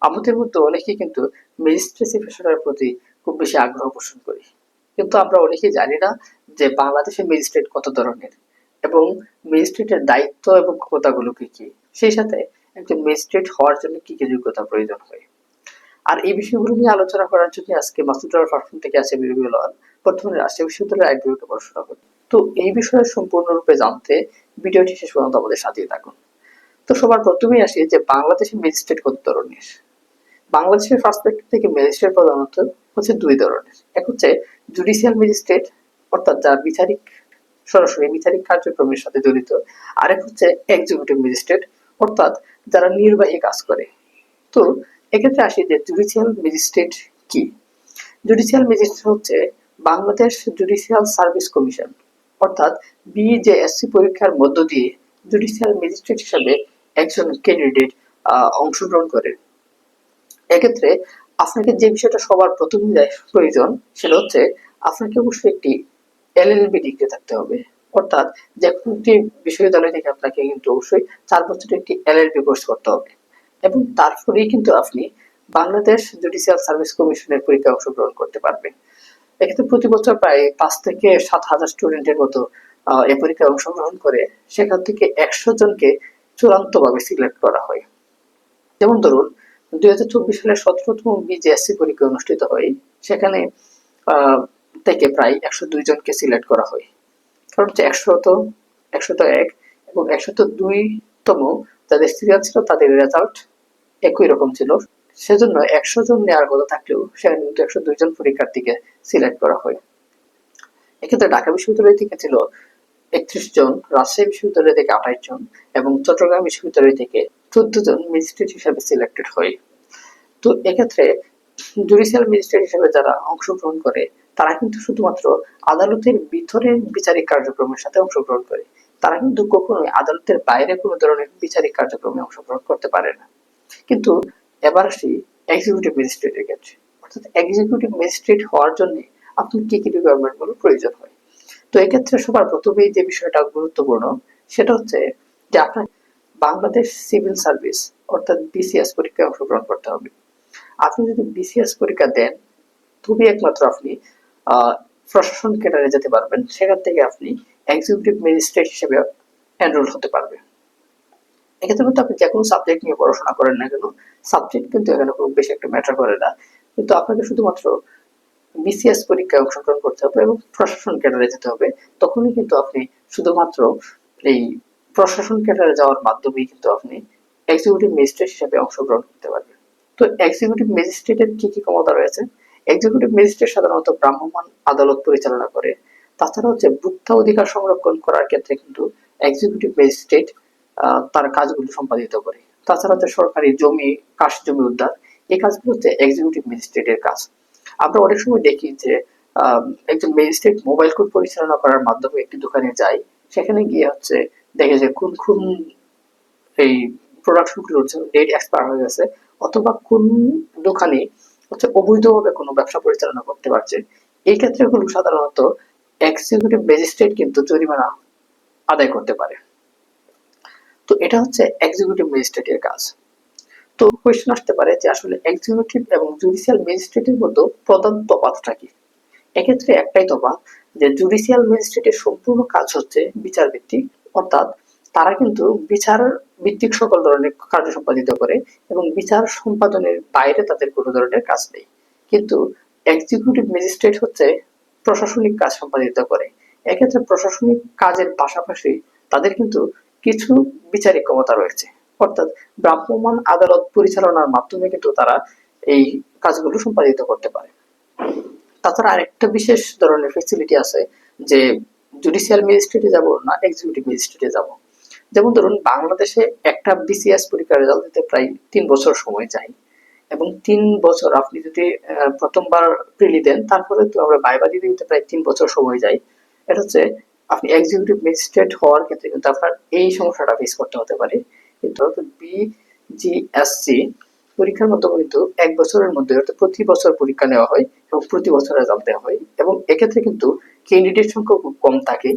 আমাদের মধ্যে অনেকেই কিন্তু ম্যাজিস্ট্রেসি পেশাটার প্রতি খুব বেশি আগ্রহ পোষণ করি, কিন্তু আমরা অনেকেই জানি না যে বাংলাদেশে ম্যাজিস্ট্রেট কত ধরনের এবং ম্যাজিস্ট্রেটের দায়িত্ব এবং ক্ষমতাগুলো কি কি, সেই সাথে একজন ম্যাজিস্ট্রেট হওয়ার জন্য কি কি যোগ্যতা প্রয়োজন হয়। আর এই বিষয়গুলো নিয়ে আলোচনা করার জন্য আজকে মাসুদুর প্ল্যাটফর্ম থেকে আছে বিরোধী লন, বর্তমানে রাজশাহী বিশ্ববিদ্যালয়ের আইন বিভাগে পড়াশোনা করি। তো এই বিষয়ে সম্পূর্ণরূপে জানতে ভিডিওটি শেষ পর্যন্ত আমাদের সাথেই থাকুন। তো সবার প্রথমেই আসি যে বাংলাদেশের ম্যাজিস্ট্রেট কত ধরনের। বাংলাদেশের পার্সপেক্টিভ থেকে ম্যাজিস্ট্রেট প্রধানত হচ্ছে দুই ধরনের। এক হচ্ছে জুডিশিয়াল ম্যাজিস্ট্রেট, অর্থাৎ যারা বিচারিক সরাসরি বিচারিক কার্যক্রমের সাথে জড়িত। আরেক হচ্ছে এক্সিকিউটিভ ম্যাজিস্ট্রেট, অর্থাৎ যারা নির্বাহী কাজ করে। তো এক্ষেত্রে আসি যে জুডিশিয়াল ম্যাজিস্ট্রেট কি। জুডিশিয়াল ম্যাজিস্ট্রেট হচ্ছে বাংলাদেশ জুডিশিয়াল সার্ভিস কমিশন, অর্থাৎ বিজেএসসি পরীক্ষার মধ্য দিয়ে জুডিশিয়াল ম্যাজিস্ট্রেট হিসাবে একজন ক্যান্ডিডেট অংশগ্রহণ করে। এক্ষেত্রে আপনাকে যে বিষয়টা সবার প্রথমে প্রয়োজন সেটা হচ্ছে আপনাকে অবশ্যই একটি এলএলবি ডিগ্রি থাকতে হবে, অর্থাৎ যে কোনো একটি বিশ্ববিদ্যালয় থেকে আপনাকে কিন্তু অবশ্যই 4 বছরের একটি এলএলবি কোর্স করতে হবে এবং তারপরেই কিন্তু আপনি বাংলাদেশ জুডিশিয়াল সার্ভিস কমিশনের পরীক্ষায় অংশগ্রহণ করতে পারবেন। এক্ষেত্রে প্রতি বছর প্রায় 5 থেকে 7,000 স্টুডেন্টের মতো এই পরীক্ষায় অংশগ্রহণ করে সেখান থেকে 100 জনকে চূড়ান্তভাবে সিলেক্ট করা হয়। যেমন ধরুন 2024 সালের 17তম বিজেএসসি পরীক্ষা অনুষ্ঠিত হয়, সেখানে থেকে প্রায় 102 জনকে সিলেক্ট করা হয়। কারণ হচ্ছে 101 এবং 102তম যাদের সিরিয়াল ছিল তাদের রেজাল্ট একই রকম ছিল, সেজন্য 100 জন নেওয়ার কথা থাকলেও সেখানে কিন্তু 102 জন পরীক্ষার্থীকে সিলেক্ট করা হয়। এক্ষেত্রে ঢাকা বিশ্ববিদ্যালয় থেকে ছিল 31 জন, রাজশাহী বিশ্ববিদ্যালয় থেকে 28 জন এবং চট্টগ্রাম বিশ্ববিদ্যালয় থেকে 14 জন ম্যাজিস্ট্রেট হিসাবে সিলেক্টেড হয়। তো এক্ষেত্রে জুডিশিয়াল ম্যাজিস্ট্রেট হিসেবে যারা অংশগ্রহণ করে তারা কিন্তু শুধুমাত্র আদালতের ভিতরের বিচারিক কার্যক্রমের সাথে অংশগ্রহণ করে, তারা কিন্তু কখনোই আদালতের বাইরে কোনো ধরনের বিচারিক কার্যক্রমে অংশগ্রহণ করতে পারে না। কিন্তু এবার আসি এক্সিকিউটিভ ম্যাজিস্ট্রেটের ক্ষেত্রে, অর্থাৎ এক্সিকিউটিভ ম্যাজিস্ট্রেট হওয়ার জন্য আপনার কি কি রিকোয়ারমেন্টগুলো প্রয়োজন হয়। তো এক্ষেত্রে সবার প্রথমেই যে বিষয়টা গুরুত্বপূর্ণ সেটা হচ্ছে যে আপনার বাংলাদেশ সিভিল সার্ভিস অর্থাৎ বিসিএস পরীক্ষায় অংশগ্রহণ করতে হবে। আপনি যদি বিসিএস পরীক্ষা দেন তবেই একমাত্র আপনি প্রশাসন ক্যাডারে যেতে পারবেন, সেখান থেকে আপনি এক্সিকিউটিভ ম্যাজিস্ট্রেট হিসেবে এনরোল হতে পারবেন। এক্ষেত্রে কিন্তু আপনি যে কোনো সাবজেক্ট নিয়ে পড়াশোনা করেন না কেন, সাবজেক্ট কিন্তু এখানে খুব বেশি একটা ম্যাটার করে না, কিন্তু আপনাকে শুধুমাত্র বিসিএস পরীক্ষায় অংশগ্রহণ করতে হবে এবং প্রশাসন ক্যাডারে যেতে হবে। তখনই কিন্তু আপনি শুধুমাত্র এই প্রশাসন ক্যাডারে যাওয়ার মাধ্যমেই কিন্তু আপনি এক্সিকিউটিভ ম্যাজিস্ট্রেট হিসেবে অংশগ্রহণ করতে পারবেন। তো এক্সিকিউটিভ ম্যাজিস্ট্রেটের কি কি ক্ষমতা রয়েছে। এক্সিকিউটিভ ম্যাজিস্ট্রেট সাধারণত ভ্রাম্যমাণ আদালত পরিচালনা করে। তাছাড়া হচ্ছে ভোক্তা অধিকার সংরক্ষণ করার ক্ষেত্রে কিন্তু এক্সিকিউটিভ ম্যাজিস্ট্রেট তার কাজগুলো সম্পাদিত করে। তাছাড়া হচ্ছে সরকারি জমি, কাশ জমি উদ্ধার, এই কাজগুলো হচ্ছে এক্সিকিউটিভ ম্যাজিস্ট্রেটের কাজ। আমরা অনেক সময় দেখি যে একজন ম্যাজিস্ট্রেট মোবাইল কোর্ট পরিচালনা করার মাধ্যমে একটি দোকানে যায়, সেখানে গিয়ে হচ্ছে দেখে যে কোন কোন এই প্রোডাক্টগুলো হচ্ছে ডেট এক্সপায়ার হয়ে গেছে, অথবা কোন দোকানে হচ্ছে অবৈধভাবে কোনো ব্যবসা পরিচালনা করতে পারছে। এই ক্ষেত্রেগুলো সাধারণত এক্সিকিউটিভ ম্যাজিস্ট্রেট কিন্তু জরিমানা আদায় করতে পারে। তো এটা হচ্ছে এক্সিকিউটিভ ম্যাজিস্ট্রেটের কাজ। তো কোয়েশ্চেন আসতে পারে যে আসলে এক্সিকিউটিভ এবং জুডিশিয়াল ম্যাজিস্ট্রেটের মধ্যে প্রধান তফাৎটা কি। এক্ষেত্রে একটাই তফাৎ যে জুডিশিয়াল ম্যাজিস্ট্রেটের সম্পূর্ণ কাজ হচ্ছে বিচার ভিত্তিক, অর্থাৎ তারা কিন্তু বিচার ভিত্তিক সকল ধরনের কার্য সম্পাদিত করে এবং বিচার সম্পাদনের বাইরে তাদের কোনো ধরনের কাজ নেই। কিন্তু এক্সিকিউটিভ ম্যাজিস্ট্রেট হচ্ছে প্রশাসনিক কাজ সম্পাদিত করে। এক্ষেত্রে প্রশাসনিক কাজের পাশাপাশি তাদের কিন্তু কিছু বিচারিক ক্ষমতা রয়েছে, অর্থাৎ ভ্রাম্যমাণ আদালত পরিচালনার মাধ্যমে কিন্তু তারা এই কাজগুলো সম্পাদিত করতে পারে। তাছাড়া আরেকটা বিশেষ ধরনের ফেসিলিটি আছে যে জুডিশিয়াল ম্যাজিস্ট্রেটে যাব না এক্সিকিউটিভ ম্যাজিস্ট্রেটে যাব। যেমন ধরুন বাংলাদেশে একটা বিসিএস পরীক্ষার রেজাল্ট দিতে প্রায় 3 বছর সময় যায় এবং 3 বছর আপনি যদি প্রথমবার প্রিলি দেন তারপরে তো আমরা ভাইবা দিতে দিতে প্রায় 3 বছর সময় যায়। এটা হচ্ছে আপনি এক্সিকিউটিভ ম্যাজিস্ট্রেট হওয়ার ক্ষেত্রে কিন্তু আপনার এই সমস্যাটা ফেস করতে হতে পারে। কিন্তু বিজিএসসি পরীক্ষার মাধ্যমে কিন্তু 1 বছরের মধ্যে অর্থাৎ প্রতি বছর পরীক্ষা নেওয়া হয় এবং প্রতি বছর রেজাল্ট দেওয়া হয় এবং এক্ষেত্রে কিন্তু ক্যান্ডিডেট সংখ্যা খুব কম থাকে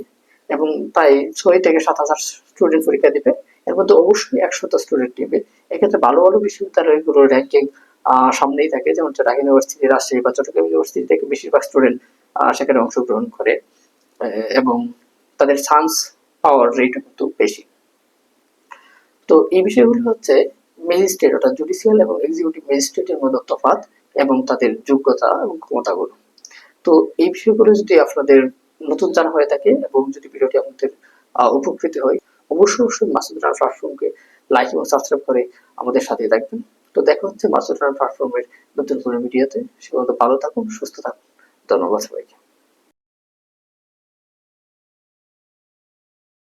এবং প্রায় 6 থেকে 7,000 স্টুডেন্ট পরীক্ষা দিবে এর মধ্যে অবশ্যই 100টা স্টুডেন্ট নেবে। এক্ষেত্রে ভালো ভালো বিশ্ববিদ্যালয়গুলোর র্যাঙ্কিং সামনেই থাকে, যেমন ঢাকা ইউনিভার্সিটি, রাজশাহী বা চট্টগ্রাম ইউনিভার্সিটি থেকে বেশিরভাগ স্টুডেন্ট সেখানে অংশগ্রহণ করে, এবং তাদের চান্স পাওয়ার রেট কিন্তু বেশি। তো এই বিষয়গুলো হচ্ছে ম্যাজিস্ট্রেট অর্থাৎ জুডিশিয়াল এবং এক্সিকিউটিভ ম্যাজিস্ট্রেটের মধ্যে তফাৎ এবং তাদের যোগ্যতা এবং ক্ষমতাগুলো। তো এই বিষয়গুলো যদি আপনাদের নতুন জানা হয়ে থাকে এবং যদি ভিডিওটি আপনাদের উপকৃত হয়, অবশ্যই অবশ্যই মাসুদ রানা প্ল্যাটফর্মকে লাইক এবং সাবস্ক্রাইব করে আমাদের সাথে থাকবেন। তো দেখা হচ্ছে মাসুদ রানা প্ল্যাটফর্মের নতুন কোনো ভিডিওতে। সে পর্যন্ত ভালো থাকুন, সুস্থ থাকুন। ধন্যবাদ সবাইকে।